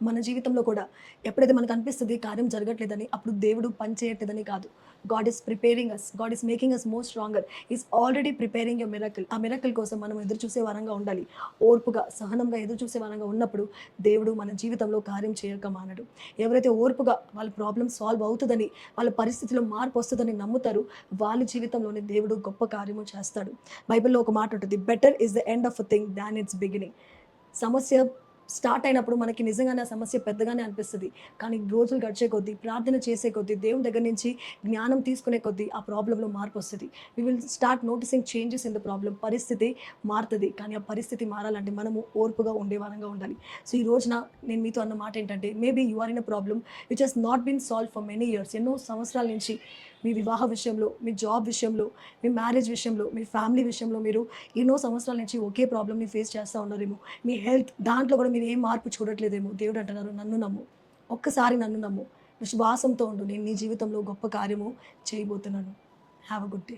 మన జీవితంలో కూడా ఎప్పుడైతే మనకు అనిపిస్తది కార్యం జరగట్లేదని, అప్పుడు దేవుడు పని చేయట్లేదని కాదు. God is preparing us. God is making us more stronger. Is already preparing a miracle. ఆ మిరకిల్ కోసం మనం ఎదురు చూసే వారంగా ఉండాలి. ఓర్పుగా, సహనంగా ఎదురు చూసే వారంగా ఉన్నప్పుడు దేవుడు మన జీవితంలో కార్యం చేయక మానడు. ఎవరైతే ఓర్పుగా వాళ్ళ ప్రాబ్లమ్ సాల్వ్ అవుతదని, వాళ్ళ పరిస్థితిలో మార్పు వస్తదని నమ్ముతారో, వాళ్ళ జీవితంలోనే దేవుడు గొప్ప కార్యము చేస్తాడు. బైబిల్‌లో ఒక మాట ఉంటది. Better is the end of a thing than it's beginning. సమస్య స్టార్ట్ అయినప్పుడు మనకి నిజంగానే ఆ సమస్య పెద్దగానే అనిపిస్తది. కానీ రోజులు గడిచే కొద్దీ, ప్రార్థన చేసే కొద్దీ, దేవుని దగ్గర నుంచి జ్ఞానం తీసుకునే కొద్దీ ఆ ప్రాబ్లమ్‌లో మార్పొస్తది. We will start noticing changes in the problem. పరిస్థితి మారుతది. కానీ ఆ పరిస్థితి మారాలంటే మనము ఓర్పుగా ఉండేవారంగా ఉండాలి. సో, ఈ రోజున నేను మీతో అన్న మాట ఏంటంటే, maybe you are in a problem which has not been solved for many years. ఎన్నో సంవత్సరాల నుంచి మీ వివాహ విషయంలో, మీ జాబ్ విషయంలో, మీ మ్యారేజ్ విషయంలో, మీ ఫ్యామిలీ విషయంలో మీరు ఎన్నో సంవత్సరాల నుంచి ఒకే ప్రాబ్లమ్‌ని ఫేస్ చేస్తా ఉన్నారేమో. మీ హెల్త్ దాంట్లో కూడా మీరు ఏం మార్పు చూడట్లేదేమో. దేవుడు అంటున్నారు, నన్ను నమ్ము. ఒక్కసారి నన్ను నమ్ము. విశ్వాసంతో ఉండు. నేను నీ జీవితంలో గొప్ప కార్యము చేయబోతున్నాను. Have a good day.